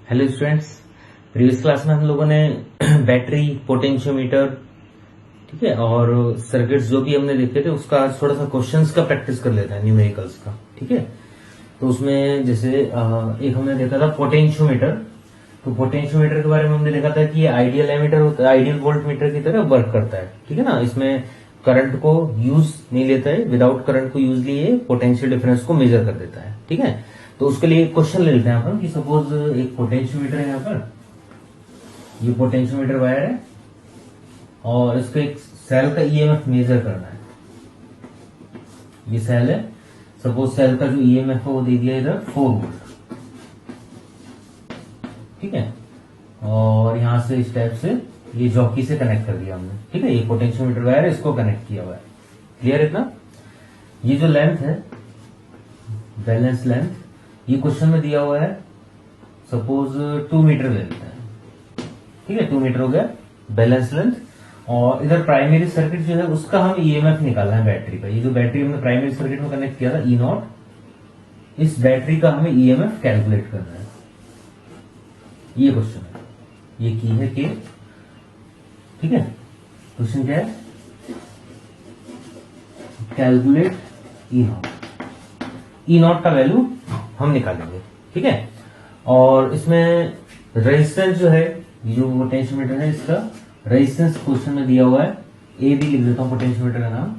Hello students, previous class में हम लोगों ने बैटरी, पोटेंशियोमीटर, ठीक है, और सर्किट्स जो भी हमने देखे थे उसका आज थोड़ा सा क्वेश्चंस का प्रैक्टिस कर लेते हैं, न्यूमेरिकल्स का। ठीक है, तो उसमें जैसे एक हमने देखा था पोटेंशियोमीटर। तो पोटेंशियोमीटर के बारे में हमने देखा था कि ये आइडियल एमीटर होता है, आइडियल वोल्ट मीटर की तरह वर्क करता है। ठीक है ना, इसमें करंट को यूज नहीं लेता है, विदाउट करंट को यूज लिए पोटेंशियल डिफरेंस को मेजर कर देता है। ठीक है, तो उसके लिए एक क्वेश्चन ले लेते हैं अपन कि सपोज एक पोटेंशियोमीटर है, यहाँ पर ये पोटेंशियोमीटर वायर है और इसको एक सेल का ईएमएफ मेजर करना है। ये सेल है, सपोज सेल का जो ईएमएफ है वो दे दिया इधर 4 वोल्ट। ठीक है, और यहां से इस टाइप से ये जॉकी से कनेक्ट कर दिया हमने। ठीक है, ये पोटेंशियोमीटर वायर है, इसको कनेक्ट किया हुआ है। क्लियर इतना? ये जो लेंथ है, बैलेंस लेंथ, ये क्वेश्चन में दिया हुआ है, सपोज 2 मीटर ले लेते हैं। ठीक है, 2 मीटर हो गया बैलेंस लेंथ। और इधर प्राइमरी सर्किट जो है उसका हम ईएमएफ निकालना है बैटरी का। ये जो बैटरी हमने प्राइमरी सर्किट में कनेक्ट किया था ई नॉट, इस बैटरी का हमें ईएमएफ कैलकुलेट करना है। ये क्वेश्चन है, ये की है के। ठीक है, क्वेश्चन क्या है? Calculate E not. E not का वैल्यू हम निकालेंगे। ठीक है, और इसमें रेजिस्टेंस जो है, जो पोटेंशियोमीटर है इसका रेजिस्टेंस क्वेश्चन में दिया हुआ है। ए बी लिख देता हूं पोटेंशियोमीटर का नाम,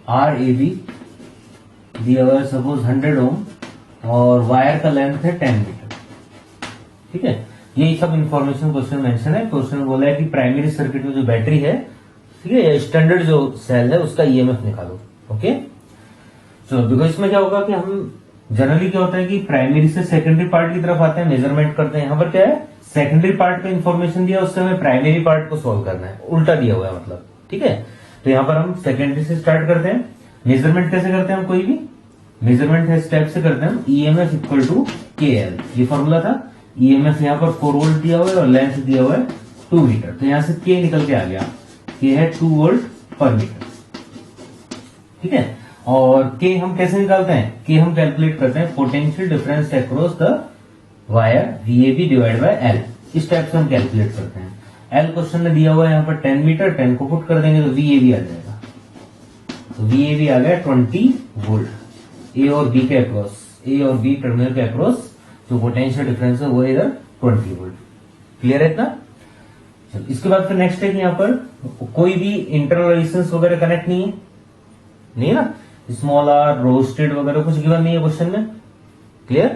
आर ए बी दिया हुआ है, सपोज 100 ओम, और वायर का लेंथ है 10 मीटर। ठीक है, यही सब इंफॉर्मेशन क्वेश्चन मेंशन है। क्वेश्चन में बोला है कि प्राइमरी सर्किट में जो बैटरी है, ठीक है, स्टैंडर्ड जो सेल है उसका ईएमएफ निकालो। ओके, चलो, बिकॉज इसमें क्या होगा कि हम जनरली क्या होता है कि प्राइमरी से सेकेंडरी पार्ट की तरफ आते हैं, मेजरमेंट करते हैं। यहां पर क्या है, सेकेंडरी पार्ट पे इंफॉर्मेशन दिया, उससे हमें प्राइमरी पार्ट को सॉल्व करना है, उल्टा दिया हुआ है मतलब। ठीक है, तो यहां पर हम सेकेंडरी से स्टार्ट करते हैं। मेजरमेंट कैसे करते हैं हम? कोई भी मेजरमेंट है स्टेप से करते हैं हम। ईएमएफ इक्वल टू के एल, ये फॉर्मूला था। ईएमएफ यहाँ पर 4 वोल्ट दिया हुआ है और लेंथ दिया हुआ है 2 मीटर। तो यहां से के निकल के आ गया, के है 2 वोल्ट पर मीटर। ठीक है, और के हम कैसे निकालते हैं? के हम कैलकुलेट करते हैं potential difference across the wire VAB divide by L. इस टाइप से हम कैलकुलेट करते हैं। एल क्वेश्चन में दिया हुआ है यहाँ पर 10 मीटर, 10 को पुट कर देंगे तो VAB आ जाएगा। तो VAB आ गया 20 वोल्ट। ए और बी के अक्रॉस, ए और बी टर्मिनल के अक्रॉस जो पोटेंशियल डिफरेंस है वो है इधर 20 वोल्ट। क्लियर है इतना? चलो, इसके बाद फिर नेक्स्ट है कि यहाँ पर कोई भी इंटरनल रेजिस्टेंस वगैरह कनेक्ट नहीं है, नहीं है ना, स्मॉल आर, रोस्टेड वगैरह कुछ गिवन नहीं है क्वेश्चन में। क्लियर?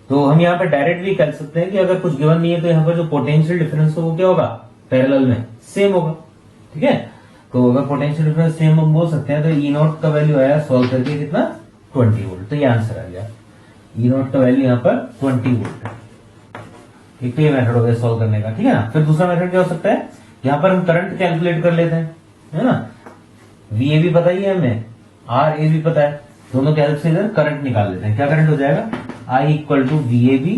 तो हम यहाँ पर डायरेक्ट भी कह सकते हैं कि अगर कुछ गिवन नहीं है तो यहाँ पर जो पोटेंशियल डिफरेंस है वो क्या होगा, पैरेलल में सेम होगा। ठीक है, तो अगर पोटेंशियल डिफरेंस सेम हम बोल सकते हैं तो ई नॉट का वैल्यू आया सॉल्व करके कितना, 20 वोल्ट। तो ये आंसर आ गया, ई नॉट का वैल्यू यहाँ पर 20 वोल्ट है। एक तो ये मेथड हो गया सॉल्व करने का। ठीक है ना, फिर दूसरा मेथड क्या हो सकता है, यहाँ पर हम करंट कैलकुलेट कर लेते हैं, है ना। VAB पता ही है हमें, RA भी पता है, दोनों के हेल्प से इधर करंट निकाल लेते हैं। क्या करंट हो जाएगा, I equal to VAB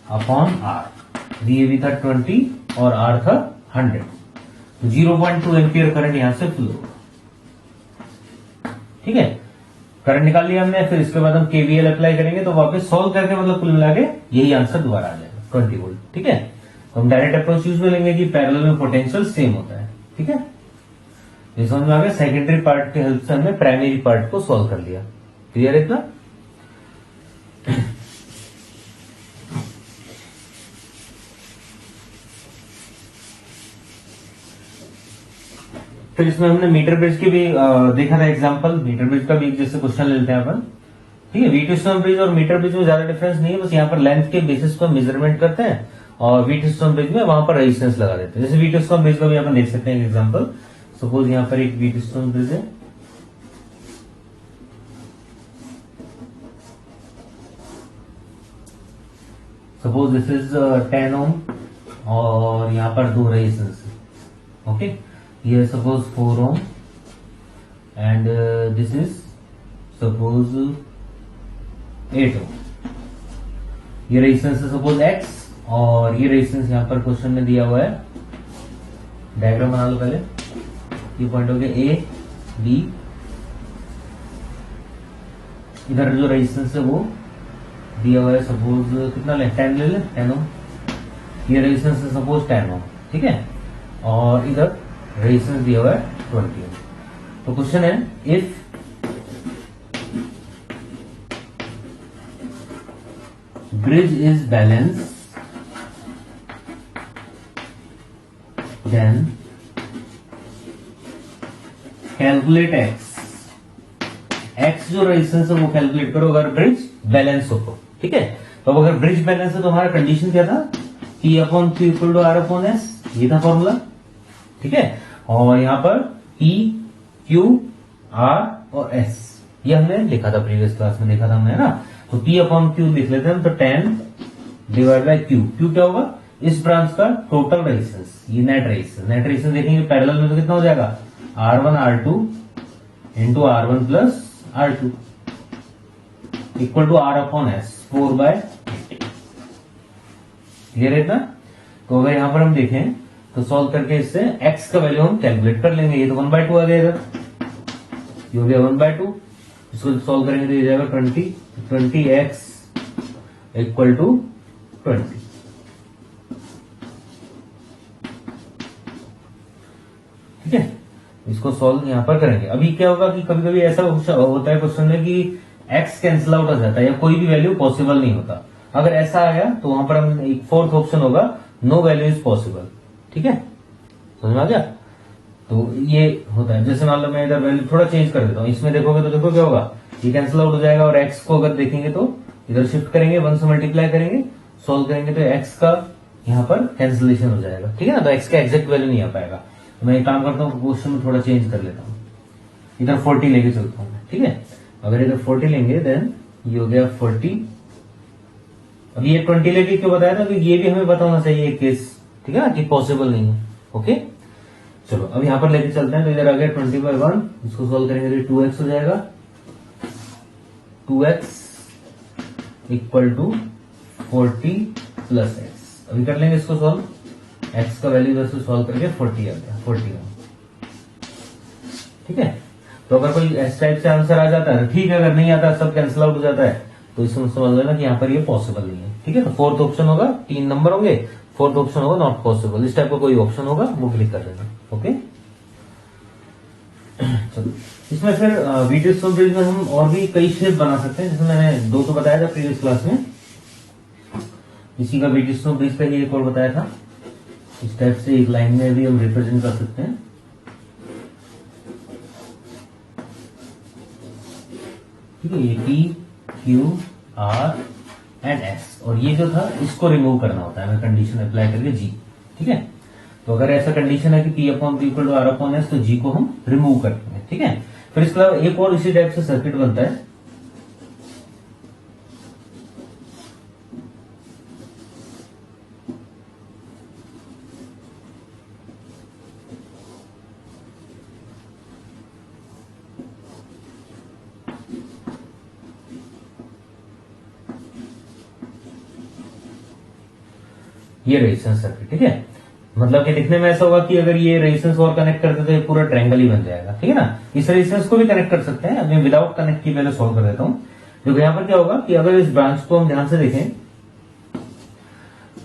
upon R। VAB था 20 और R था 100, तो 0.2 एम्पियर करंट यहां से फ्लो होगा। ठीक है, करंट निकाल लिया हमने। फिर इसके बाद हम KVL अप्लाई करेंगे तो वापस सॉल्व करके मतलब कुल मिला के यही आंसर दोबारा आ जाएगा, 20 वोल्ट। ठीक है, तो हम डायरेक्ट अप्रोच यूज में लेंगे कि पैरेलल में पोटेंशियल सेम होता है। ठीक है, इस समझ में आ गया। सेकेंडरी पार्ट के हेल्प से हमने प्राइमरी पार्ट को सॉल्व कर लिया। क्लियर है इतना? फिर इसमें हमने मीटर ब्रिज की भी देखा था एग्जांपल। मीटर ब्रिज का भी एक जैसे क्वेश्चन लेते हैं अपन। ठीक है, वीट स्टोन ब्रिज और मीटर ब्रिज में ज्यादा डिफरेंस नहीं है, बस यहाँ पर लेंथ के बेसिस पर मेजरमेंट करते हैं और वीट स्टोन ब्रिज में वहां पर रेजिस्टेंस लगा देते हैं। जैसे वीट स्टोन ब्रिज का भी अपन देख सकते हैं एग्जाम्पल। सपोज यहां पर एक वीट स्टोन ब्रिज है, सपोज दिस इज 10 ओम और यहां पर 2 रेजिस्टेंस। ओके, ये suppose 4 ohm and this is suppose 8 ओम। ये रेजिस्टेंस है सपोज X और ये रेजिस्टेंस यहां पर क्वेश्चन में दिया हुआ है। डायग्राम बना लो पहले। ये पॉइंट हो गया A B, इधर जो रेजिस्टेंस है वो दिया हुआ है सपोज कितना ले 10 ले ले 10 ओम, ये रेजिस्टेंस है सपोज 10 ओम, ठीक है, और इधर रेजिस्टेंस दिया हुआ है 20 ओम। तो क्वेश्चन है if bridge is balance then calculate X जो रेजिस्टेंस है वो कैलकुलेट करो अगर ब्रिज बैलेंस हो तो, ठीक है। तो अगर ब्रिज बैलेंस है तो हमारा कंडीशन क्या था, P upon Q equal to R upon S, ये था फॉर्मूला, ठीक है। और यहां पर P Q R और S ये हमने लिखा था प्रीवियस क्लास में, देखा था हमने, है ना। तो P अपॉन Q लिख लेते हैं, तो 10 डिवाइड बाई Q, Q क्या होगा इस ब्रांच का टोटल रेजिस्टेंस, ये नेट रेजिस्टेंस देखेंगे पैरेलल में तो कितना हो जाएगा R1 R2 into R1 plus R2 equal to R upon S 4/8, clear है इतना। तो अगर यहां पर हम देखें तो सॉल्व करके इससे x का वैल्यू हम कैलकुलेट कर लेंगे, ये तो 1/2 आ गया इधर, ये हो गया 1/2, इसको सॉल्व करेंगे तो ये जाएगा 20x इक्वल टू 20, ठीक है। इसको सॉल्व यहां पर करेंगे। अभी क्या होगा कि कभी कभी ऐसा होता है क्वेश्चन में कि x कैंसिल आउट हो जाता है या कोई भी वैल्यू पॉसिबल नहीं होता। अगर ऐसा आ गया तो वहां पर हम एक फोर्थ ऑप्शन होगा नो वैल्यू इज पॉसिबल, ठीक है, समझ में आ गया। तो ये होता है, जैसे मान लो मैं इधर वैल्यू थोड़ा चेंज कर देता हूं, इसमें देखोगे तो देखो क्या होगा, ये कैंसिल आउट हो जाएगा और x को अगर देखेंगे तो इधर शिफ्ट करेंगे, 1 से मल्टीप्लाई करेंगे, सॉल्व करेंगे तो x का यहाँ पर कैंसिलेशन हो जाएगा, ठीक है ना। तो x का एग्जैक्ट वैल्यू नहीं आ पाएगा। तो मैं एक काम करता हूँ, क्वेश्चन में थोड़ा चेंज कर लेता हूँ, इधर 40 लेके चलता हूँ, ठीक है। अगर इधर 40 लेंगे देन ये हो गया 40, अब ये 20 लेके क्यों बताया था, क्योंकि ये भी हमें पता होना चाहिए केस, ठीक है ना, कि पॉसिबल नहीं है, ओके। चलो अब यहां पर लेके चलते हैं, तो इधर आ गया 20/1, इसको सॉल्व करेंगे तो 2x हो जाएगा, 2x equal to 40 plus x। अभी कर लेंगे इसको सॉल्व, x का वैल्यू इधर से सॉल्व करके 40 आ गया, 41, ठीक है। तो अगर कोई इस टाइप से आंसर आ जाता है ठीक है, अगर नहीं आता सब कैंसिल आउट हो जाता है तो इसमें समझ लेना कि यहाँ पर ये पॉसिबल नहीं है, ठीक है। तो फोर्थ ऑप्शन होगा, 3 नंबर होंगे, फोर्थ ऑप्शन होगा नॉट पॉसिबल, इस टाइप का कोई ऑप्शन होगा वो क्लिक कर देना, ओके। चलो इसमें फिर वीडियो ब्रिज में हम और भी कई शेप बना सकते हैं, जैसे मैंने 2 तो बताया था प्रीवियस क्लास में, इसी का वीडियो ब्रिज का ही एक और बताया था। इस टाइप से एक लाइन में भी हम रिप्रेजेंट कर सकते हैं, ठीक है। ये P Q R and S, और ये जो था इसको रिमूव करना होता है हमें कंडीशन अप्लाई करके G, ठीक है। तो अगर ऐसा कंडीशन है कि P upon Q equal to R upon S, तो G को हम रिमूव कर देंगे, ठीक है। फिर इसके अलावा एक और इसी टाइप से सर्किट बनता है, ये रेजिस्टेंस सर्किट, ठीक है। मतलब कि दिखने में ऐसा होगा कि अगर ये रेजिस्टेंस और कनेक्ट करते तो ये पूरा ट्रायंगल ही बन जाएगा, ठीक है ना। इस रेजिस्टेंस को भी कनेक्ट कर सकते हैं, अब मैं विदाउट कनेक्ट की पहले सॉल्व कर देता हूं। देखो यहाँ पर क्या होगा कि अगर इस ब्रांच को हम ध्यान से देखें,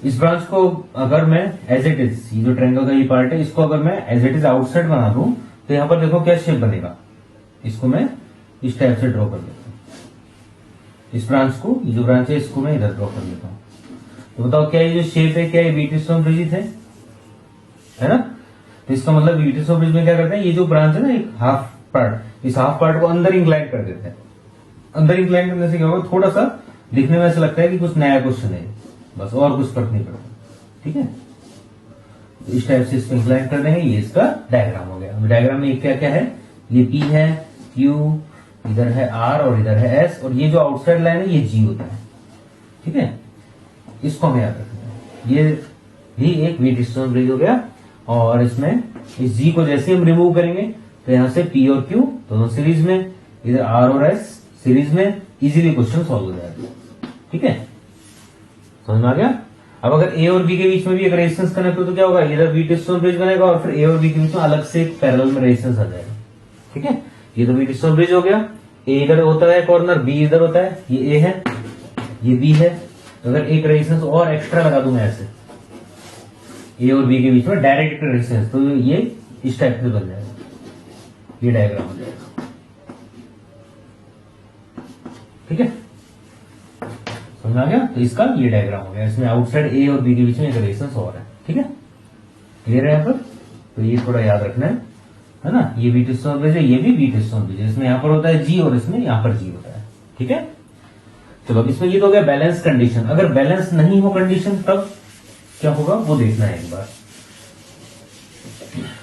इस ब्रांच को अगर मैं एज इट इज, ये जो ट्रायंगल का ये पार्ट है, इसको अगर मैं एज इट इज आउटसाइड बना दूं तो यहाँ पर देखो क्या शेप बनेगा, इसको मैं इस टाइप से ड्रॉ कर देता हूं। इस ब्रांच को, ये जो ब्रांच है इसको मैं इधर ड्रॉ कर देता हूं। तो बताओ क्या ये जो शेप है, क्या ये व्हीटस्टोन ब्रिज है ना। तो इसका मतलब व्हीटस्टोन ब्रिज में क्या करते हैं, ये जो ब्रांच है ना एक हाफ पार्ट, इस हाफ पार्ट को अंदर इंक्लाइन कर देते हैं। अंदर इंक्लाइन करने से क्या होगा, थोड़ा सा दिखने में ऐसा लगता है कि कुछ नया क्वेश्चन है, बस और कुछ फर्क नहीं पड़ता, ठीक है। तो इस टाइप से इसको इंक्लाइन कर देंगे, ये इसका डायग्राम हो गया। डायग्राम में क्या क्या है, ये P है, Q, इधर है R और इधर है S, और ये जो आउटसाइड लाइन है ये G होता है, ठीक है। इसको हमें याद रखना है, ये भी एक व्हीटस्टोन ब्रिज हो गया। और इसमें इस G को जैसे हम रिमूव करेंगे तो यहां से P और Q दोनों सीरीज में, इधर R और S सीरीज में, इजीली क्वेश्चन सॉल्व हो जाएगा, ठीक है, समझ में आ गया। अब अगर A और B के बीच में भी एक रेजिस्टेंस कनेक्ट हो तो क्या होगा, इधर व्हीटस्टोन ब्रिज बनेगा और फिर A और B के बीच में अलग से एक पैरेलल में रेजिस्टेंस आ जाएगा, ठीक है। ये तो व्हीटस्टोन ब्रिज हो गया, A इधर होता है कॉर्नर, B इधर होता है, ये A है, ये बी है, तो अगर एक रेजिस्टेंस और एक्स्ट्रा लगा दूं मैं ऐसे ए और बी के बीच में डायरेक्ट रेजिस्टेंस, तो ये इस टाइप से बन जाएगा, ये डायग्राम हो जाएगा। ठीक है, समझ आ गया? तो इसका ये डायग्राम हो गया, इसमें आउटसाइड ए और बी के बीच में एक रेजिस्टेंस और है। ठीक है, क्लियर है यहाँ पर? तो ये थोड़ा याद रखना है ना? ये बी टिस्टोन ब्रिज है, ये भी बी टिस्टोन ब्रिज है, इसमें यहाँ पर होता है जी और इसमें यहाँ पर जी होता है। ठीक है, चलो अब इसमें ये तो हो गया बैलेंस कंडीशन। अगर बैलेंस नहीं हो कंडीशन तब क्या होगा वो देखना है एक बार,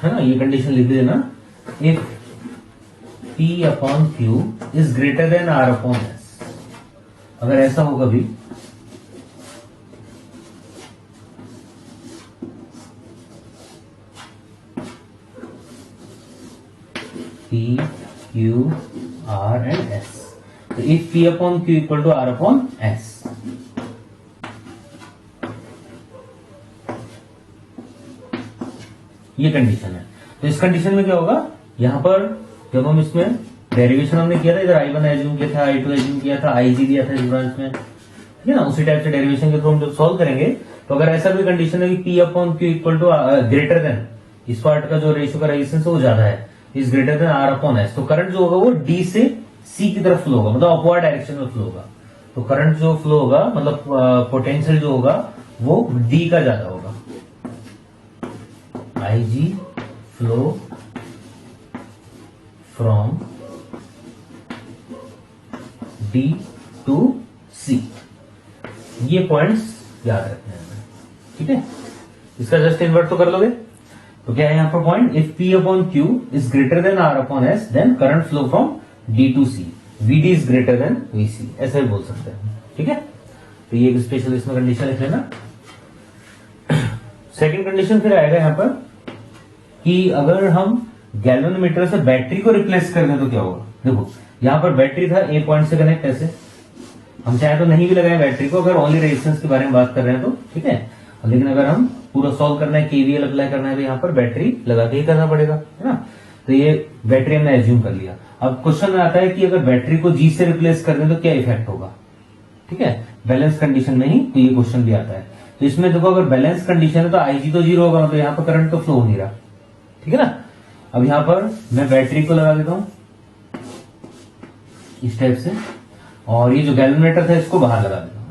है ना? ये कंडीशन लिख देना, if P upon Q is greater than R upon S। अगर ऐसा होगा भी P, Q, R and S, तो if P upon Q equal to R upon S, ये कंडीशन है। तो इस कंडीशन में क्या होगा, यहां पर जब हम इसमें डेरिवेशन हमने किया था, इधर I1 एज्यूम किया था, I2 एज्यूम किया था, IG दिया था इस ब्रांच में, ठीक है ना? उसी टाइप से डेरिवेशन के थ्रू हम जब सॉल्व करेंगे, तो अगर ऐसा भी कंडीशन है कि P upon Q equal to greater than, इस पार्ट का जो रेशियो का रेजिस्टेंस है वो ज्यादा है, is greater than R upon S, तो करंट जो होगा वो D से C की तरफ फ्लो होगा, मतलब अपवर्ड डायरेक्शन में फ्लो होगा। तो करंट जो फ्लो होगा, मतलब पोटेंशियल जो होगा वो D का ज्यादा होगा, IG flow from D to C, ये पॉइंट्स याद रखने हैं। ठीक है, इसका जस्ट इन्वर्ट तो कर लोगे, तो क्या है यहाँ पर point, if P upon Q is greater than R upon S then current flow from D to C, VD is greater than VC, ऐसा भी बोल सकते हैं। ठीक है, तो ये एक स्पेशल इसमें कंडीशन लिख लेना। सेकेंड कंडीशन फिर आएगा यहाँ पर कि अगर हम गैल्वेनोमीटर से बैटरी को रिप्लेस कर दें तो क्या होगा। देखो यहां पर बैटरी था, ए पॉइंट से कनेक्ट, ऐसे हम चाहे तो नहीं भी लगाए बैटरी को, अगर ओनली रेजिस्टेंस के बारे में बात कर रहे हैं तो ठीक है, लेकिन अगर हम पूरा सॉल्व करना है, केवीएल अप्लाई करना है, तो यहाँ पर बैटरी लगा के ही करना पड़ेगा, है ना? तो ये बैटरी हमने एज्यूम कर लिया। अब क्वेश्चन में आता है कि अगर बैटरी को जी से रिप्लेस कर दें तो क्या इफेक्ट होगा। ठीक है, बैलेंस कंडीशन में ही तो ये क्वेश्चन भी आता है। तो इसमें देखो अगर बैलेंस कंडीशन है तो IG तो जीरो होगा, मतलब यहाँ पर करंट तो फ्लो हो नहीं रहा। ठीक है ना, अब यहां पर मैं बैटरी को लगा देता हूं इस टाइप से, और ये जो गैल्वेनोमीटर था इसको बाहर लगा देता हूं।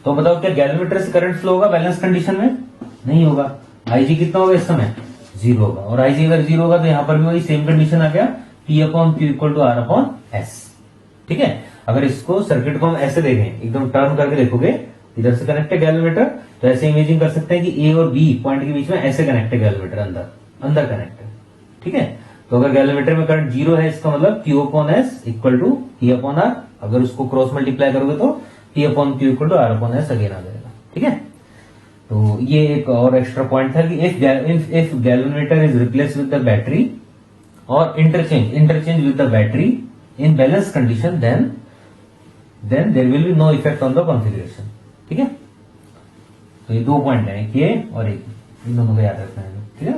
तो बताओ क्या गैल्वेनोमीटर से करंट फ्लो होगा बैलेंस कंडीशन में? नहीं होगा। IG कितना होगा इस समय? जीरो होगा, और IG अगर जीरो होगा तो यहां पर भी वही सेम कंडीशन आ गया, P upon Q equal to R upon S। ठीक है, अगर इसको सर्किट को हम ऐसे देखें, एकदम टर्न करके देखोगे, इधर से कनेक्ट है गैल्वेनोमीटर, तो ऐसे इमेजिंग कर सकते हैं कि ए और बी पॉइंट के बीच में ऐसे कनेक्ट है गैल्वेनोमीटर, अंदर कनेक्ट है। ठीक है, तो अगर गैल्वेनोमीटर में करंट जीरो है, इसका मतलब Q upon S equal to P upon R, अगर उसको क्रॉस मल्टीप्लाई करोगे तो P upon Q equal to R upon S again आ जाएगा। ठीक है, तो ये एक और एक्स्ट्रा पॉइंट था कि if galvanometer is replace with the battery और interchange with the battery in balance condition, then there will be no effect on the configuration. ठीक है, तो ये दो पॉइंट है, एक ये और एक, इन दोनों को याद रखना है। ठीक है,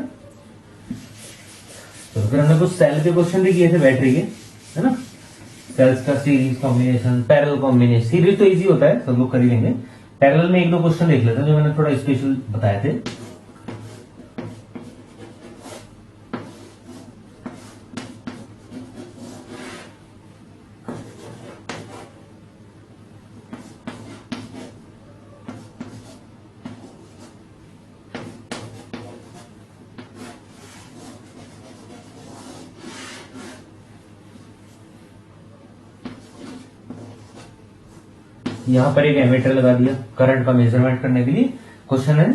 तो फिर हमने कुछ सेल के क्वेश्चन भी किए थे बैटरी के, है ना? सेल्स का series combination, parallel combination, series तो इजी होता है, सब लोग कर ही लेंगे। पैरेलल में एक दो क्वेश्चन देख लेते हैं जो मैंने थोड़ा स्पेशल बताए थे। यहां पर एक एमीटर लगा दिया करंट का मेजरमेंट करने के लिए। क्वेश्चन है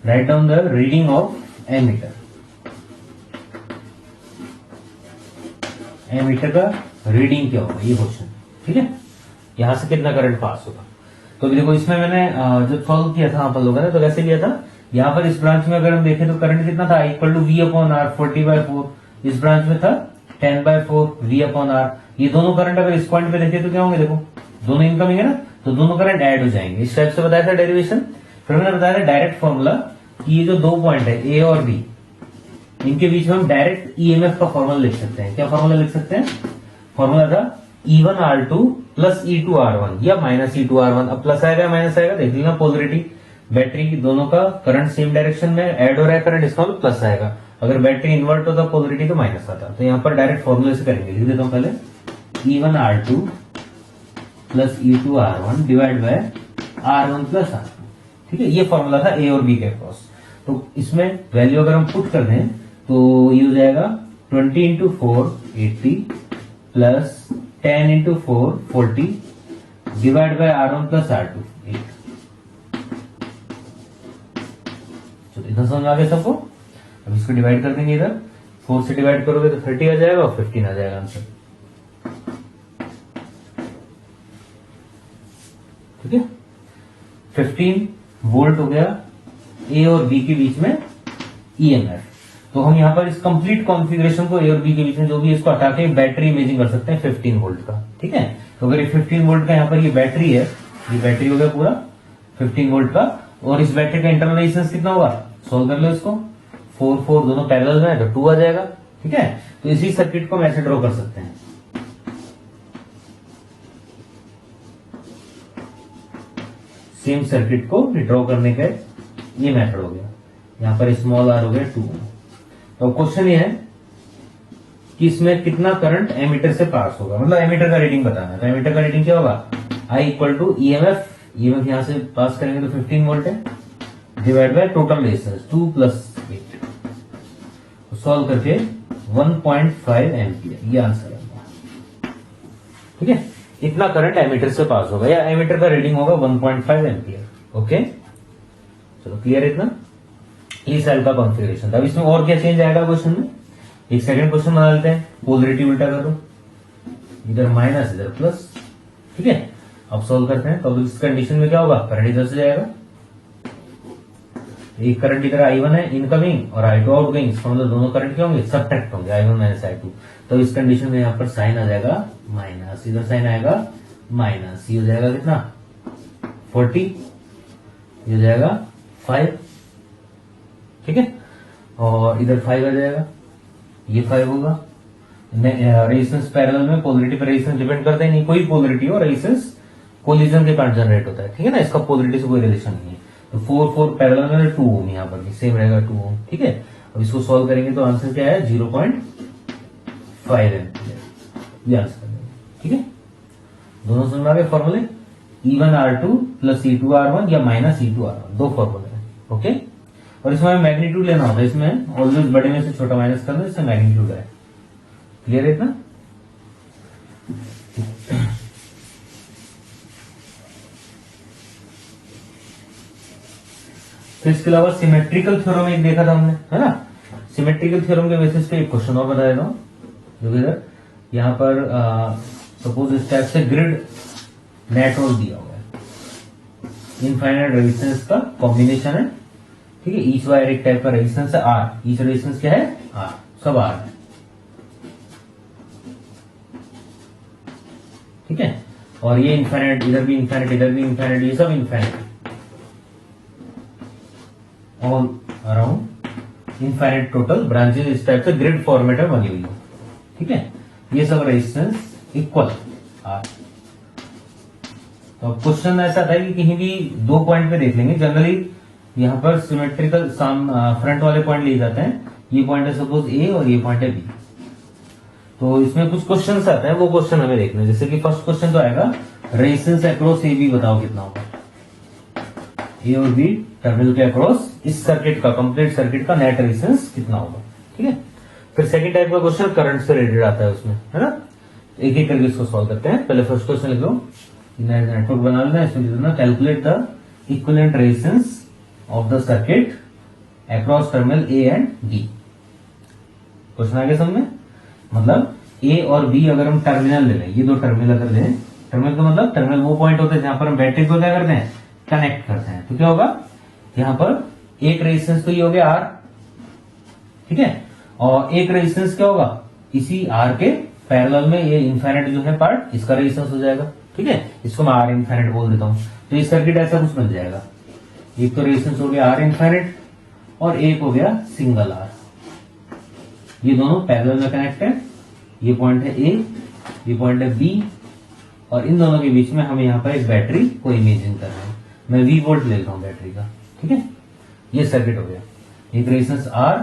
write down the reading of ammeter. Ammeter का रीडिंग क्या होगा ये क्वेश्चन। ठीक है, यहां से कितना करंट पास होगा। तो देखो इसमें मैंने जब सॉल्व किया था अपन लोगों ने तो कैसे लिया था, यहाँ पर इस ब्रांच में अगर हम देखें तो करंट कितना था, equal to V upon R 40/4। इस ब्रांच में था 10/4 V अपॉन R। ये दोनों करंट अगर इस पॉइंट पे देखें तो क्या होंगे, देखो दोनों इनकमिंग है ना, तो दोनों करंट ऐड हो जाएंगे। इस टाइप से बताया था डेरिवेशन। फिर मैंने बताया था डायरेक्ट फॉर्मूला कि ये जो दो पॉइंट है ए और बी, इनके बीच में हम डायरेक्ट ईएमएफ का फॉर्मूला लिख सकते हैं। क्या फॉर्मूला लिख सकते हैं? फॉर्मूला था E1R2 प्लस E2R1 या माइनस E2R1। अब प्लस आएगा माइनस आएगा, देख लेना पोलरिटी। बैटरी दोनों का करंट सेम डायरेक्शन में ऐड हो रहा है करंट, इसका मतलब प्लस आएगा। अगर बैटरी इन्वर्ट होता पोलरिटी तो माइनस आता। तो यहाँ पर डायरेक्ट फॉर्मूले से करेंगे, लिख देता हूं पहले E1R2 plus E2R1 divide by R1 plus R2। ठीक है, ये फॉर्मूला था ए और बी के अक्रॉस। तो इसमें वैल्यू अगर हम पुट कर दें तो ये हो जाएगा 20 into 4 80 plus 10 into 4 40 divide by R1 plus R2 8। तो इतना समझ आ गया सबको। अब इसको डिवाइड कर देंगे, इधर 4 से डिवाइड करोगे तो 30 आ जाएगा और 15 आ जाएगा आंसर। ठीक है, 15 वोल्ट हो गया ए और बी के बीच में ईएमएफ। तो हम यहाँ पर इस कंप्लीट कॉन्फ़िगरेशन को ए और बी के बीच में जो भी इसको हटा के बैटरी इमेजिंग कर सकते हैं 15 वोल्ट का। ठीक है, तो अगर ये 15 वोल्ट का यहाँ पर ये बैटरी है, ये बैटरी हो गया पूरा 15 वोल्ट का, और इस बैटरी का इंटरनल रेजिस्टेंस कितना होगा, सोल्व कर लो इसको। 4 4 दोनों पैरेलल में है तो 2 आ जाएगा। ठीक है, तो इसी सर्किट को हम ऐसे ड्रॉ कर सकते हैं। सेम सर्किट को ड्रॉ करने का ये मेथड हो गया। यहां पर स्मॉल आर हो गया 2। तो क्वेश्चन ये है कि इसमें कितना करंट एमीटर से पास होगा, मतलब एमीटर का रीडिंग बताना है। तो एमीटर का रीडिंग क्या होगा, I equal to EMF, EMF यहां से पास करेंगे तो 15 वोल्ट है, divide by total resistance 2 plus 8। Solve करके 1.5 एम्पियर ये आंसर है। ठीक है, इतना करंट एमीटर से पास होगा या एमीटर का रीडिंग होगा 1.5 एम्पियर। ओके, चलो क्लियर है इतना। ये सेल का कॉन्फ़िगरेशन था। अब इसमें और क्या चेंज आएगा क्वेश्चन में, एक सेकंड क्वेश्चन बना लेते हैं। पोलरिटी उल्टा कर दो, इधर माइनस इधर प्लस। ठीक है, अब सॉल्व करते हैं। तो अब इस कंडीशन में क्या होगा, करंट इधर से जाएगा, एक करंट इधर I1 है इनकमिंग और I2 आउटगोइंग, इसका मतलब दोनों करंट क्या होंगे, सब्ट्रैक्ट होंगे, I1 माइनस I2। तो इस कंडीशन में यहाँ पर साइन आ जाएगा माइनस, इधर साइन आएगा माइनस, ये हो जाएगा कितना 40, ये हो जाएगा 5। ठीक है, और इधर 5 आ जाएगा, ये 5 होगा। रेजिस्टेंस पैरेलल में पोलरिटी पर रेजिस्टेंस डिपेंड करता है नहीं, कोई पोलरिटी हो रेजिस्टेंस कोलिजन के कारण जनरेट होता है। ठीक है ना, इसका पोलरिटी से कोई रिलेशन नहीं है। तो 4 4 पैरेलल में 2 ओम, यहाँ पर भी सेम रहेगा 2 ओम। ठीक है, अब इसको सॉल्व करेंगे तो आंसर क्या है 0.5 एम्पियर, ये आंसर है। ठीक है, दोनों समझ में आ गए फॉर्मूले, E1R2 प्लस E2R1 या माइनस E2R1, दो फॉर्मूले हैं। ओके, और इसमें हमें मैग्नीट्यूड लेना होता है। इसमें ऑलवेज बड़े में से छोटा माइनस करना, इससे मैग्नीट्यूड है। क्लियर है इतना। तो इसके अलावा सिमेट्रिकल थ्योरम एक देखा था हमने, है ना। सिमेट्रिकल थ्योरम के बेसिस पे एक क्वेश्चन और बता देता हूं, जो कि इधर यहां पर सपोज इस टाइप से ग्रिड नेटवर्क दिया हुआ है, इनफाइनाइट रेजिस्टेंस का कॉम्बिनेशन है। ठीक है, ईच वायर एक टाइप का रेजिस्टेंस है R, ईच रेजिस्टेंस क्या है R, सब R है। ठीक है, और ये इनफाइनाइट, इधर भी इनफाइनाइट, इधर भी इनफाइनाइट, ये सब infinite, all around infinite total branches, इस टाइप से ग्रिड फॉर्मेट में बनी हुई है। ठीक है, ये सब रेजिस्टेंस इक्वल R। तो क्वेश्चन ऐसा था कि कहीं भी दो पॉइंट पे देख लेंगे, जनरली यहां पर सिमेट्रिकल फ्रंट वाले पॉइंट लिए जाते हैं। ये पॉइंट है सपोज ए और ये पॉइंट है बी। तो इसमें कुछ क्वेश्चंस आते हैं, वो क्वेश्चन हमें देखने, जैसे कि फर्स्ट क्वेश्चन तो आएगा रेजिस्टेंस अक्रॉस ए बी, बताओ कितना होगा। ए और बी टर्मिनल के अक्रॉस इस सर्किट का, कंप्लीट सर्किट का नेट रेजिस्टेंस कितना होगा। ठीक है, फिर सेकंड टाइप का क्वेश्चन करंट से रिलेटेड आता है उसमें, है ना। एक एक करके इसको सॉल्व करते हैं। पहले फर्स्ट क्वेश्चन लिख लो, नेटवर्क बना लेना, इसमें लिखना calculate the equivalent resistance of the circuit across terminal A and B. Question आगे समझ में, मतलब ए और बी अगर हम टर्मिनल ले लें, ये दो टर्मिनल अगर लें, टर्मिनल का मतलब टर्मिनल वो पॉइंट होते हैं जहां पर हम बैटरी को क्या करते हैं, कनेक्ट करते हैं। तो क्या होगा, यहां पर एक रेजिस्टेंस तो ये हो गया R, ठीक है, और एक रेजिस्टेंस क्या होगा, इसी R के पैरेलल में ये इनफाइनाइट जो है पार्ट, इसका रेजिस्टेंस हो जाएगा। ठीक है, इसको मैं R इनफाइनाइट बोल देता हूं। तो ये सर्किट ऐसा कुछ बन जाएगा, एक तो रेजिस्टेंस हो गया R इनफाइनाइट और एक हो गया सिंगल R। ये दोनों पैरेलल में कनेक्ट है, ये पॉइंट है A, ये पॉइंट है बी, और इन दोनों के बीच में हमें यहाँ पर एक बैटरी को इमेजिन करना है। मैं V वोल्ट ले लेता हूँ बैटरी का, ठीक है। ये सर्किट हो गया, एक रेजिस्टेंस R,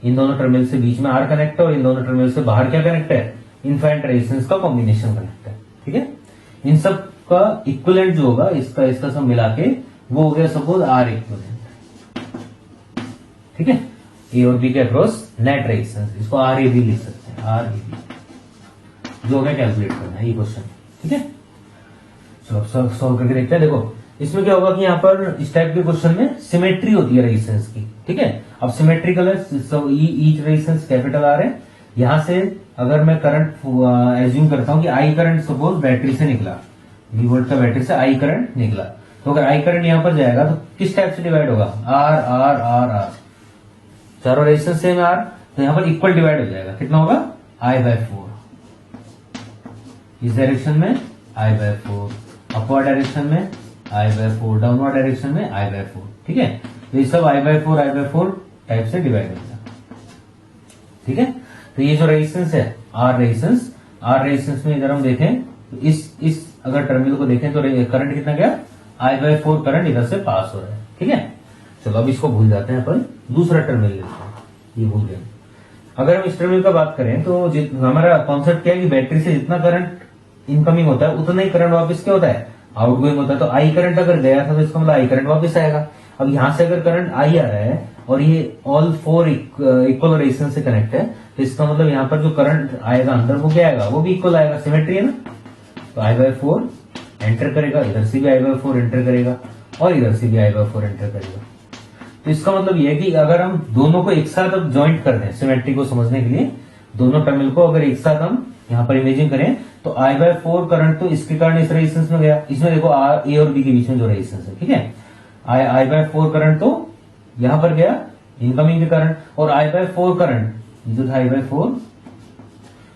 इन दोनों टर्मिनल से बीच में R कनेक्ट है और इन दोनों टर्मिनल से बाहर क्या कनेक्ट है, इनफाइनाइट रेजिस्टेंस का कॉम्बिनेशन कनेक्ट है, ठीक है। इन सब का इक्विवेलेंट जो होगा इसका सब मिला के वो हो गया सपोज R इक्विवेलेंट, ठीक है। ए और बी के अक्रॉस नेट रेजिस्टेंस, इसको RAB लिख सकते हैं, RAB जो हमें कैलकुलेट करना है ये क्वेश्चन, ठीक है। चलो सॉल्व करके देखते हैं। देखो इसमें क्या होगा कि यहाँ पर इस टाइप के क्वेश्चन में सिमेट्री होती है रेजिस्टेंस की, ठीक है। अब सिमेट्रिकल है, ईच रेजिस्टेंस कैपिटल R है। यहां से अगर मैं करंट एज्यूम करता हूं कि I करंट सपोज बैटरी से निकला, V वोल्ट का बैटरी से I करंट निकला, तो अगर I करंट यहां पर जाएगा तो किस टाइप से डिवाइड होगा, R R R R, चारों रेजिस्टेंस सेम R, तो यहां पर इक्वल डिवाइड हो जाएगा। कितना होगा, I/4, इस डायरेक्शन में I/4, अपवर्ड डायरेक्शन में I/4, डाउनवर्ड डायरेक्शन में I/4, ठीक है। तो ये सब I/4 टाइप से डिवाइड होगा, ठीक है। तो ये जो रेजिस्टेंस है R रेजिस्टेंस में इधर हम देखें तो इस अगर टर्मिनल को देखें तो करंट कितना गया, I/4 करंट इधर से पास हो रहा है, ठीक है। चलो अब इसको भूल जाते हैं, अपन दूसरा टर्मिनल लेते हैं, ये भूल गए। अगर हम इस टर्मिनल का बात करें तो हमारा कॉन्सेप्ट क्या है कि बैटरी से जितना करंट इनकमिंग होता है उतना ही करंट वापस क्या होता है, आउटगोइंग होता है। तो I करंट अगर गया था तो इसका मतलब I करंट वापस आएगा। अब यहां से अगर करंट I आ रहा है और ये ऑल 4 इक्वल रेजिस्टेंस से कनेक्ट है, तो इसका मतलब यहाँ पर जो करंट आएगा अंदर वो क्या आएगा, वो भी इक्वल आएगा, सिमेट्री है ना। तो I/4 एंटर करेगा, इधर से भी I/4 एंटर करेगा और इधर से भी I/4 एंटर करेगा। तो इसका मतलब ये है कि अगर हम दोनों को एक साथ अब ज्वाइंट कर दें सिमेट्री को समझने के लिए, दोनों टर्मिनल को अगर एक साथ हम यहाँ पर इमेजिन करें तो I/4 करंट तो इसके कारण इस रेजिस्टेंस में गया, इसमें देखो A और B के बीच में जो रेजिस्टेंस है, ठीक है। I/4 करंट तो यहां पर गया इनकमिंग के कारण, और I/4 करंट जो था I/4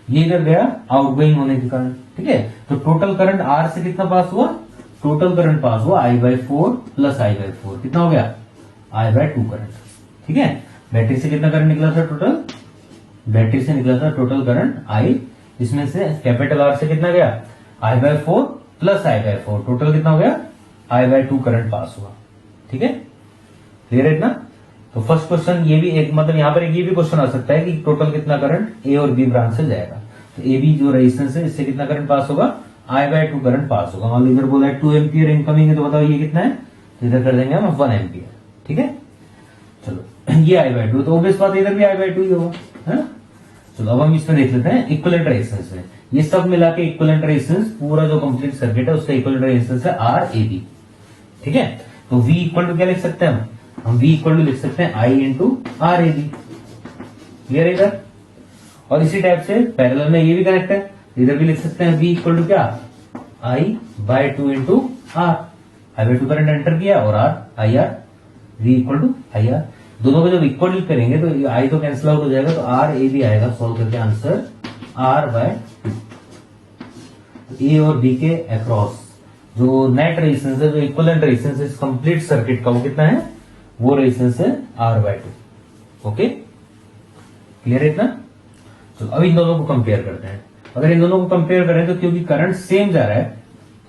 ये इधर गया आउटगोइंग होने के कारण, ठीक है। तो टोटल करंट R से कितना पास हुआ, टोटल करंट पास हुआ I/4 प्लस I/4, कितना हो गया, I/2 करंट, ठीक है। बैटरी से कितना करंट निकला था टोटल, बैटरी से निकला था टोटल करंट I, इसमें से कैपिटल R से कितना गया, I/4 प्लस I/4, टोटल कितना हो गया, I/2 करंट पास हुआ, ठीक है। क्लियर है इतना। तो फर्स्ट क्वेश्चन ये भी एक मतलब यहाँ पर ये भी क्वेश्चन आ सकता है कि टोटल कितना करंट A और B ब्रांच से जाएगा। तो AB जो रेजिस्टेंस है इससे कितना करंट पास होगा, I/2 करंट पास होगा। मान लो इधर बोला है 2 एम्पियर इनकमिंग है, तो बताओ ये कितना है, तो इधर कर देंगे हम 1 एम्पियर, ठीक है। चलो ये I/2, तो ऑब्वियस बात इधर भी I/2 ही होगा, है ना। चलो अब हम इसमें देख लेते हैं इक्विवेलेंट रेजिस्टेंस में। ये सब मिला के इक्विवेलेंट रेजिस्टेंस पूरा जो कंप्लीट सर्किट है उसका इक्विवेलेंट रेजिस्टेंस है RAB, ठीक है। तो V इक्वल टू क्या लिख सकते हैं हम V इक्वल टू लिख सकते हैं I इंटू RAB, क्लियर है इधर। और इसी टाइप से पैरेलल में ये भी कनेक्ट है, इधर भी लिख सकते हैं V इक्वल टू क्या, I/2 into R, I/2 current enter किया और IR, V equal to IR। दोनों को जब इक्वल करेंगे तो I तो कैंसिल आउट हो जाएगा, तो RAB आएगा सॉल्व करके आंसर R/2। A और B के अक्रॉस जो नेट रेजिस्टेंस है, जो इक्विवेलेंट रेजिस्टेंस है कंप्लीट सर्किट का, वो कितना है, वो रेजिस्टेंस है R/2। ओके, क्लियर है इतना। तो अब इन दोनों को कंपेयर करते हैं। अगर इन दोनों को कंपेयर करें तो क्योंकि करंट सेम जा रहा है,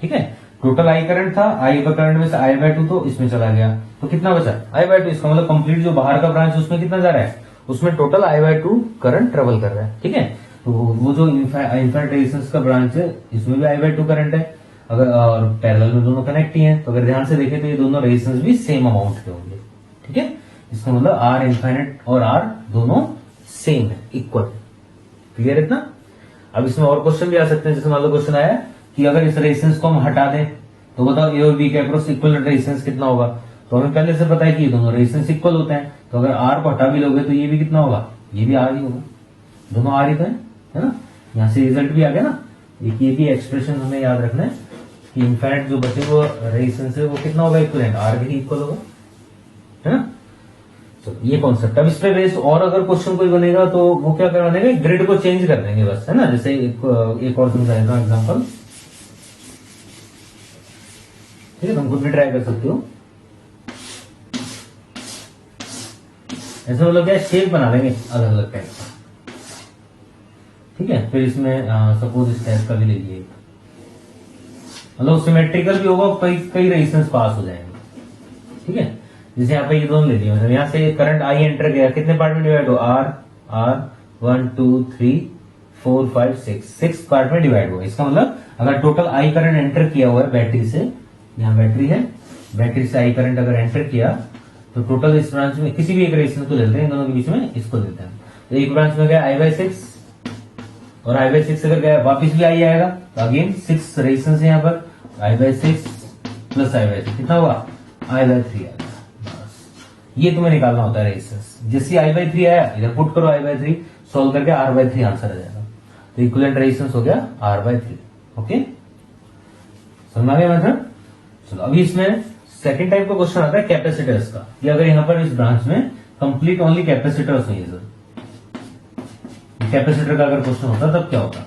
ठीक है, टोटल I करंट था, I का करंट में से I/2 तो इसमें चला गया, तो कितना बचा I/2। इसका मतलब कंप्लीट जो बाहर का ब्रांच उसमें कितना जा रहा है, उसमें टोटल I/2 करंट ट्रेवल कर रहा है, ठीक है। तो वो जो इनफाइनाइट रेजिस्टेंस का ब्रांच है इसमें भी I/2 करंट है, अगर और पैरेलल में दोनों कनेक्ट ही हैं, तो अगर ध्यान से देखें तो ये दोनों रेजिस्टेंस भी सेम अमाउंट के होंगे, ठीक है। इसका मतलब R इनफाइनाइट और R दोनों सेम है, इक्वल, क्लियर है इतना। अब इसमें और क्वेश्चन भी आ सकते हैं, जैसे मान लो क्वेश्चन आया कि अगर इस रेजिस्टेंस को हम हटा दें तो बताओ A और B के अक्रॉस इक्वल रेजिस्टेंस कितना होगा। तो हमें पहले से पता है कि ये दोनों रेजिस्टेंस इक्वल होते हैं, तो अगर R को हटा भी लोगे तो ये भी कितना होगा, ये भी R ही होगा, दोनों R ही तो है ना। यहां से रिजल्ट भी आ गया ना। एक ये भी एक्सप्रेशन हमें याद रखना है कि इनफैक्ट जो बचे वो रेजिस्टेंस है वो कितना होगा, इक्विवेलेंट R के ही इक्वल होगा, है ना। तो ये कॉन्सेप्ट। अब इस पे बेस्ड और अगर क्वेश्चन कोई बनेगा तो वो क्या करवाने ग्रिड को चेंज कर देंगे बस, है ना। जैसे एक और समझाएगा एग्जांपल, ठीक है, तुम खुद भी ट्राई कर सकते हो। ऐसे मतलब क्या शेप बना लेंगे अलग अलग टाइप का, ठीक है। फिर इसमें सपोज इस टाइप का भी ले लिए, मतलब सिमेट्रिकल भी होगा, कई कई रेजिस्टेंस पास हो जाएंगे, ठीक है। जैसे यहाँ पे ये दोनों ले लिए, मतलब यहाँ से करंट आई एंटर किया, कितने पार्ट में डिवाइड हो, आर आर 1 2 3 4 5 6 पार्ट में डिवाइड हुआ। इसका मतलब अगर टोटल आई करंट एंटर किया हुआ है बैटरी से, यहाँ बैटरी है, बैटरी से आई करंट अगर एंटर किया तो टोटल इस ब्रांच में किसी भी एक रेजिस्टेंस को लेते हैं, इन दोनों के बीच में इसको लेते हैं। तो एक ब्रांच में गया I/6 और I/6 अगर गया वापिस भी आई आएगा, तो अगेन 6 रेजिस्टेंस है यहाँ पर, I/6 प्लस I/6 कितना हुआ, I/3 आएगा। बस ये तुम्हें निकालना होता है रेजिस्टेंस। जैसे I/3 आया इधर पुट करो, I/3 सोल्व करके R/3 आंसर आ जाएगा। तो इक्विवेलेंट रेजिस्टेंस हो गया R/3। ओके, समझ में आ गया मेथड। चलो अभी इसमें सेकंड टाइप का क्वेश्चन आता है कैपेसिटर्स का, कि अगर यहाँ पर इस ब्रांच में कंप्लीट ओनली कैपेसिटर्स हुई है, कैपेसिटर का अगर क्वेश्चन होता तब क्या होता,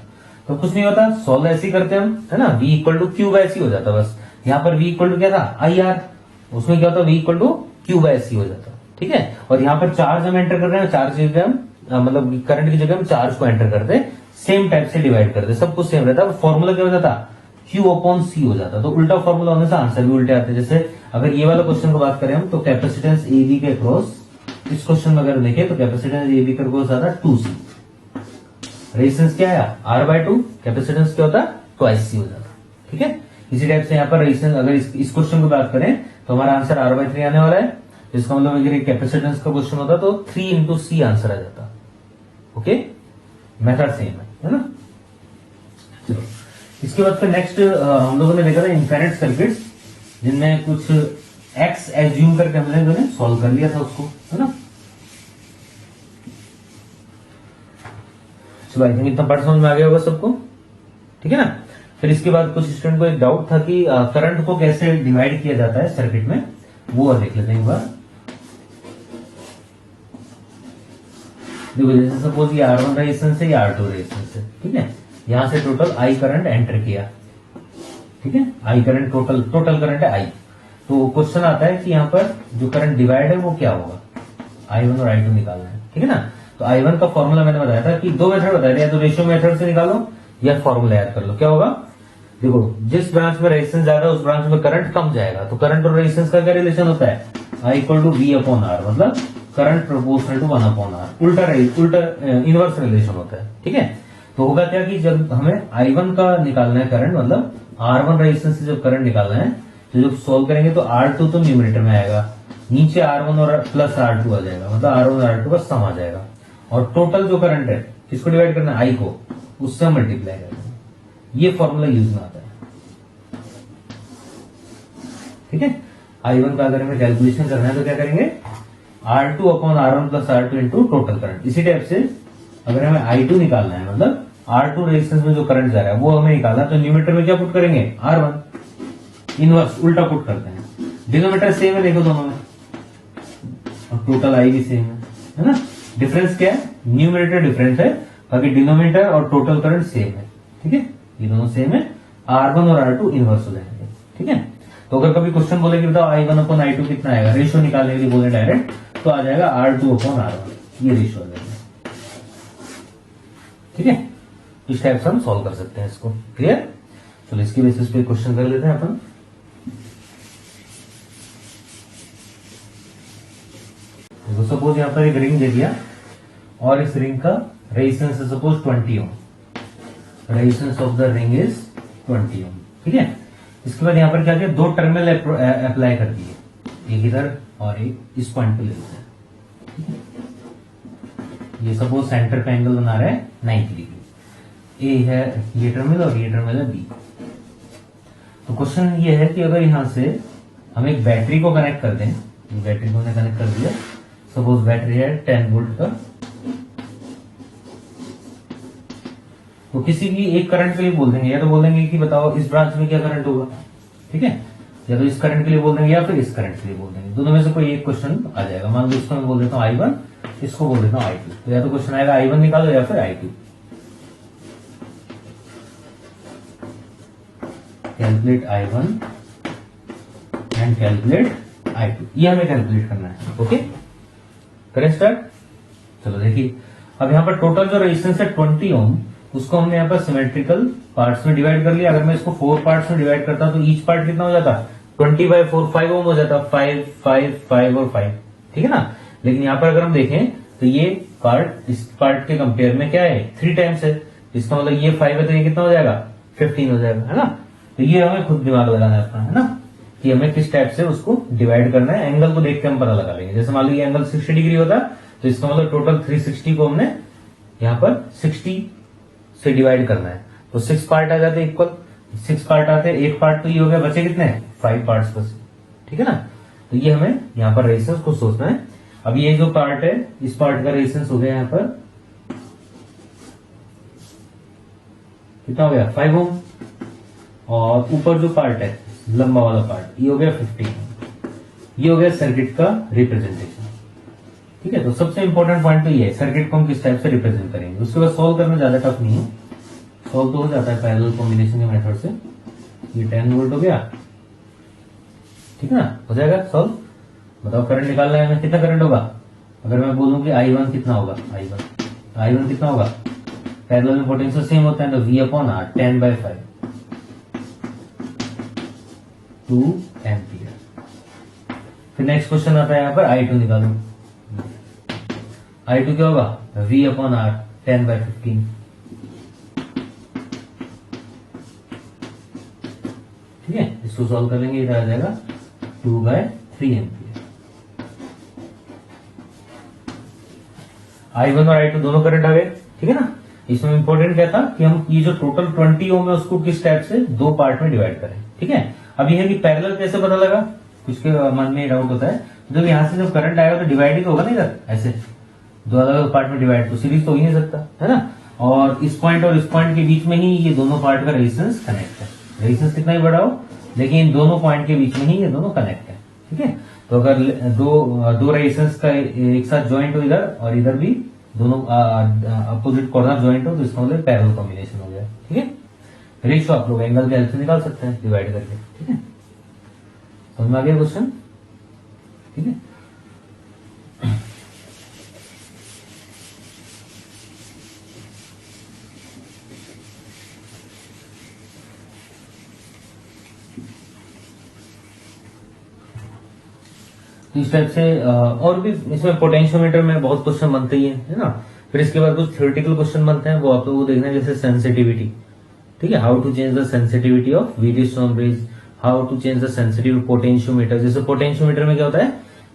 तो कुछ नहीं होता, सॉल्व ऐसे ही करते हम, है ना, V equal to Q by C हो जाता बस। यहाँ पर V इक्वल टू क्या था, IR, उसमें क्या होता, V equal to Q by C हो जाता, ठीक है। और यहाँ पर चार्ज हम एंटर कर रहे हैं, चार्ज की जगह हम मतलब करंट की जगह हम चार्ज को एंटर करते, सेम टाइप से डिवाइड करते, सब कुछ सेम रहता, फॉर्मूला क्या हो जाता, Q/C हो जाता। तो उल्टा फॉर्मूला होने से आंसर भी उल्टे आते। जैसे अगर ये वाला क्वेश्चन को बात करें हम, तो कैपेसिटेंस AB के क्रॉस, इस क्वेश्चन में अगर देखें तो कैपेसिटेंस AB के क्रॉस आता 2C, रेजिस्टेंस क्या आया R/2, कैपेसिटेंस क्या होता ट्वाइस C हो जाता, ठीक है। इसी टाइप से यहाँ पर रेजिस्टेंस, अगर इस क्वेश्चन की बात करें तो हमारा आंसर R/3 आने वाला है। इसका मतलब अगर कैपेसिटेंस का क्वेश्चन होता तो 3 into C आंसर आ जाता। ओके, मेथड सेम है ना। चलो इसके बाद फिर नेक्स्ट हम लोगों ने देखा था इनफाइनाइट सर्किट्स, जिनमें कुछ एक्स एज्यूम करके हमने दोनों सॉल्व कर लिया था उसको, है ना। चलो आई थिंक इतना पार्ट समझ में आ गया होगा सबको, ठीक है ना। फिर इसके बाद कुछ स्टूडेंट को एक डाउट था कि करंट को कैसे डिवाइड किया जाता है सर्किट में, वो देख लेते हैं एक बार। देखो जैसे सपोज ये R1 रेजिस्टेंस है, ये R2 रेजिस्टेंस है, ठीक है। यहां से टोटल आई करंट एंटर किया, ठीक है, आई करंट टोटल करंट है आई। तो क्वेश्चन आता है कि यहाँ पर जो करंट डिवाइड है वो क्या होगा, I1 और I2 निकालना है, ठीक है ना। तो I1 का फॉर्मूला मैंने बताया था कि दो मेथड बताया था, या तो रेशियो मेथड से निकालो या फॉर्मूला याद कर लो। क्या होगा, देखो जिस ब्रांच में रेजिस्टेंस ज्यादा है उस ब्रांच में करंट कम जाएगा, तो करंट और रेजिस्टेंस का क्या रिलेशन होता है, I = V/R, मतलब करंट प्रोपोर्शनल टू 1/R, उल्टा इनवर्स रिलेशन होता है, ठीक है। तो होगा क्या कि जब हमें I1 का निकालना है करंट, मतलब R1 रेजिस्टेंस से जब करंट निकालना है, तो जब सोल्व करेंगे तो R2 तो न्यूमरेटर में आएगा, नीचे R1 और प्लस R2 आ जाएगा, मतलब R1 और R2 का सम आ जाएगा, और टोटल जो करंट है किसको डिवाइड करना है, I को, उससे मल्टीप्लाई करना है। ये फॉर्मूला यूज में आता है, ठीक है। I1 का अगर हमें कैलकुलेशन करना है तो क्या करेंगे, R2/R1 + R2 into total current. इसी टाइप से अगर हमें I2 निकालना है, मतलब R2 रेजिस्टेंस में जो करंट जा रहा है वो हमें निकालना है, तो न्यूमरेटर में क्या पुट करेंगे, R1, इनवर्स उल्टा पुट करते हैं। डिनोमिनेटर सेम है देखो दोनों में, और टोटल I भी सेम है ना। डिफरेंस क्या है, न्यूमरेटर डिफरेंस है, बाकी डिनोमिनेटर और टोटल करंट सेम है, ठीक है। ये दोनों सेम है, R1 और R2 इनवर्स हो जाएंगे, ठीक है। तो अगर कभी क्वेश्चन बोले कि बताओ I1/I2 कितना आएगा, रेशियो निकालने के लिए बोले डायरेक्ट, तो आ जाएगा R2/R1, ये रेशियो आ जाएगा, ठीक है। इस टाइप से हम सॉल्व कर सकते हैं इसको, क्लियर। चलो इसकी बेसिस पे क्वेश्चन कर लेते हैं अपन। तो सपोज यहां पर एक रिंग दे दिया, और इस रिंग का रेजिस्टेंस है suppose 20 ohm, resistance of the ring is 20 ohm, ठीक है। इसके बाद यहां पर क्या किया, दो टर्मिनल अप्लाई कर दिए, एक इधर और एक इस पॉइंट पे ले लेते हैं, ठीक है। ये सपोज सेंटर पे एंगल बना रहा है 90 डिग्री, ए है ये टर्मिनल और ये टर्मिनल है बी। तो क्वेश्चन ये है कि अगर यहां से हम एक बैटरी को कनेक्ट कर दें, बैटरी को कनेक्ट कर दिया, सपोज बैटरी है 10 वोल्ट का, तो किसी भी एक करंट के लिए बोल देंगे, या तो बोल देंगे कि बताओ इस ब्रांच में क्या करंट होगा, ठीक है, या तो इस करंट के लिए बोल देंगे या फिर इस करंट के लिए बोल देंगे, दोनों में से कोई एक क्वेश्चन आ जाएगा। मान लो इसको मैं बोल देता हूँ I1, इसको बोल देता हूँ I2, तो या तो क्वेश्चन आएगा I1 निकालो या फिर I2। Calculate I1 and calculate I2, ये हमें कैलकुलेट करना है, ओके। करें स्टार्ट। चलो देखिए अब यहां पर टोटल जो रेजिस्टेंस है 20 ओम, उसको हमने यहाँ पर सिमेट्रिकल पार्ट्स में डिवाइड कर लिया। अगर मैं इसको 4 पार्ट्स में डिवाइड करता तो ईच पार्ट कितना हो जाता, 20/4 5 ओम हो जाता, 5 5 5 और 5, ठीक है ना। लेकिन यहाँ पर अगर हम देखें तो ये पार्ट इस पार्ट के कंपेयर में क्या है, 3 टाइम्स है। इसका मतलब ये 5 है तो ये कितना हो जाएगा, 15 हो जाएगा, है ना। तो ये हमें खुद दिमाग लगाना है अपना, है ना, कि हमें किस टाइप से उसको डिवाइड करना है। एंगल को देख के हम पता लगा लेंगे। जैसे मान लो ये एंगल 60 डिग्री होता तो इसका मतलब टोटल 360 को हमने यहाँ पर 60 से डिवाइड करना है। तो 6 पार्ट आ जाते इक्वल, 6 पार्ट आते, एक पार्ट तो ये हो गया, बचे कितने 5 पार्ट्स बस, ठीक है ना। तो ये हमें यहाँ पर रेजिस्टेंस को सोचना है। अब ये जो पार्ट है इस पार्ट का रेजिस्टेंस हो गया यहाँ पर कितना हो गया 5 ओम, और ऊपर जो पार्ट है लंबा वाला पार्ट ये हो गया 15। ये हो गया सर्किट का रिप्रेजेंटेशन, ठीक है। तो सबसे इंपॉर्टेंट पॉइंट तो ये है, सर्किट को हम किस टाइप से रिप्रेजेंट करेंगे। उसके बाद सॉल्व करना ज्यादा टफ नहीं है, सॉल्व तो हो जाता है पैरेलल कॉम्बिनेशन के मेथड से। ये 10 वोल्ट हो गया, ठीक है ना, हो जाएगा सॉल्व। बताओ करंट निकालना है हमें, कितना करंट होगा। अगर मैं बोलूं कि I1 कितना होगा, I1 कितना होगा, पैरेलल में पोटेंशियल सेम होता है तो V/R 10/5 2 एम्पियर। फिर नेक्स्ट क्वेश्चन आता है यहाँ पर I2 निकालो। I2 क्या होगा, V/R 10/15, ठीक है। इसको सॉल्व कर लेंगे, इधर आ जाएगा 2/3 एम्पियर। I1 और I2 दोनों करंट आ गए, ठीक है ना। इसमें इंपॉर्टेंट क्या था कि हम ये जो टोटल 20 ओम है उसको किस टाइप से 2 पार्ट में डिवाइड करें, ठीक है। अब ये है कि पैरेलल कैसे पता लगा, कुछ के मन में डाउट होता है। जब यहाँ से जब करंट आएगा तो डिवाइड ही तो होगा ना, इधर ऐसे 2 अलग अलग पार्ट में डिवाइड, तो सीरीज तो हो ही नहीं सकता, है ना। और इस पॉइंट के बीच में ही ये दोनों पार्ट का रेजिस्टेंस कनेक्ट है। रेजिस्टेंस कितना ही बड़ा हो लेकिन इन दोनों पॉइंट के बीच में ही ये दोनों कनेक्ट है, ठीक है। तो अगर दो रेजिस्टेंस का एक साथ ज्वाइंट हो इधर और इधर भी दोनों अपोजिट कॉर्नर ज्वाइंट हो तो इसका मतलब पैरेलल कॉम्बिनेशन हो गया, ठीक है। रेशियो आप लोग एंगल के हेल्प से निकाल सकते हैं डिवाइड करके, ठीक है। समझ में आ गया क्वेश्चन, ठीक है। इस टाइप से और भी इसमें पोटेंशियोमीटर में बहुत क्वेश्चन बनते ही है ना। फिर इसके बाद कुछ थ्योरेटिकल क्वेश्चन बनते हैं, वो आप लोगों को देखना है, जैसे सेंसिटिविटी, ठीक है। How to change the sensitivity of Wheatstone bridge, how to change the sensitivity potentiometer. जैसे पोटेंशियोमीटर में क्या होता है,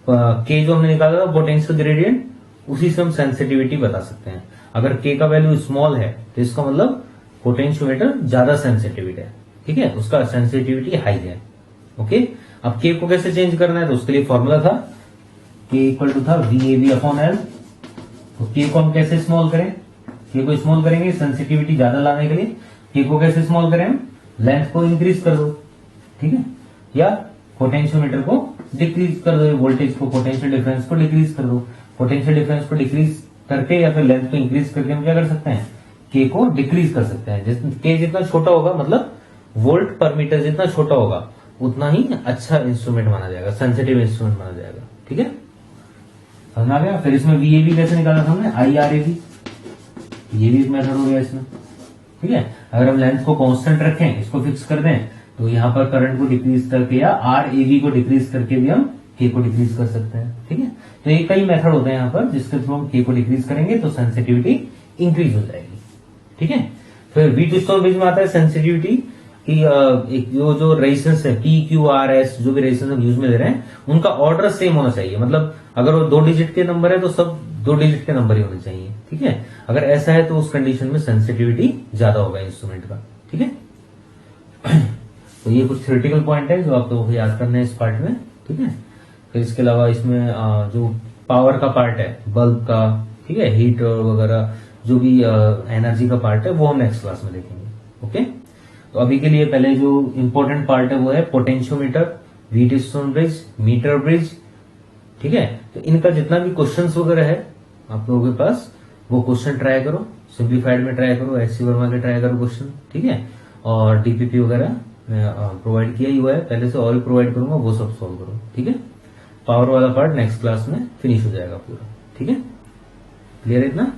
के जो हमने निकाला था पोटेंशियल ग्रेडियंट, उसी से हम सेंसिटिविटी बता सकते हैं। अगर के का वैल्यू स्मॉल है तो इसका मतलब पोटेंशियोमीटर ज्यादा सेंसिटिविटी है, ठीक है, उसका सेंसिटिविटी हाई है, ओके। अब के को कैसे चेंज करना है, तो उसके लिए फॉर्मूला था के इक्वल टू था VAB/L। तो के को हम कैसे स्मॉल करें, के को स्मॉल करेंगे सेंसिटिविटी ज्यादा लाने के लिए। के को कैसे स्मॉल करें, हम लेंथ को इंक्रीज कर दो, ठीक है, या पोटेंशियोमीटर को डिक्रीज कर दो, वोल्टेज को, पोटेंशियल डिफरेंस को डिक्रीज कर दो। पोटेंशियल डिफरेंस को डिक्रीज करके या फिर लेंथ को इंक्रीज करके हम क्या कर सकते हैं, के को डिक्रीज कर सकते हैं। के जितना छोटा होगा, मतलब वोल्ट पर मीटर जितना छोटा होगा उतना ही अच्छा इंस्ट्रूमेंट माना जाएगा, सेंसिटिव इंस्ट्रूमेंट माना जाएगा, ठीक है, समझ आ गया। फिर इसमें VAB कैसे निकाला था हमने, IRAB, ये भी एक मेथड हो गया इसमें, ठीक है। अगर हम लेंथ को कांस्टेंट रखें, इसको फिक्स कर दें, तो यहाँ पर करंट को डिक्रीज करके या RAB को डिक्रीज करके भी हम के को डिक्रीज कर सकते हैं, ठीक है। तो ये कई मेथड होते हैं यहाँ पर जिसके थ्रू हम के को डिक्रीज करेंगे तो सेंसिटिविटी इंक्रीज हो जाएगी, ठीक है। फिर व्हीटस्टोन ब्रिज में आता है सेंसिटिविटी कि जो रेजिस्टेंस है PQRS, जो भी रेजिस्टेंस हम यूज में ले रहे हैं, उनका ऑर्डर सेम होना चाहिए। मतलब अगर वो 2 डिजिट के नंबर है तो सब 2 डिजिट के नंबर ही होने चाहिए, ठीक है। अगर ऐसा है तो उस कंडीशन में सेंसिटिविटी ज्यादा होगा इंस्ट्रूमेंट का, ठीक है। तो ये कुछ थ्योरेटिकल पॉइंट है जो आप लोगों को याद करना है इस पार्ट में, ठीक है। फिर इसके अलावा इसमें जो पावर का पार्ट है, बल्ब का, ठीक है, हीट वगैरह जो भी एनर्जी का पार्ट है वो हम नेक्स्ट क्लास में देखेंगे, ओके। तो अभी के लिए पहले जो इंपॉर्टेंट पार्ट है वो है potentiometer, Wheatstone bridge, meter bridge, ठीक है। तो इनका जितना भी क्वेश्चंस वगैरह है आप लोगों के पास, वो क्वेश्चन ट्राई करो, सिंप्लीफाइड में ट्राई करो, SC वर्मा के ट्राई करो क्वेश्चन, ठीक है। और DPP वगैरह प्रोवाइड किया ही हुआ है पहले से, और भी प्रोवाइड करूंगा, वो सब सॉल्व करो, ठीक है। पावर वाला पार्ट नेक्स्ट क्लास में फिनिश हो जाएगा पूरा, ठीक है। क्लियर है इतना।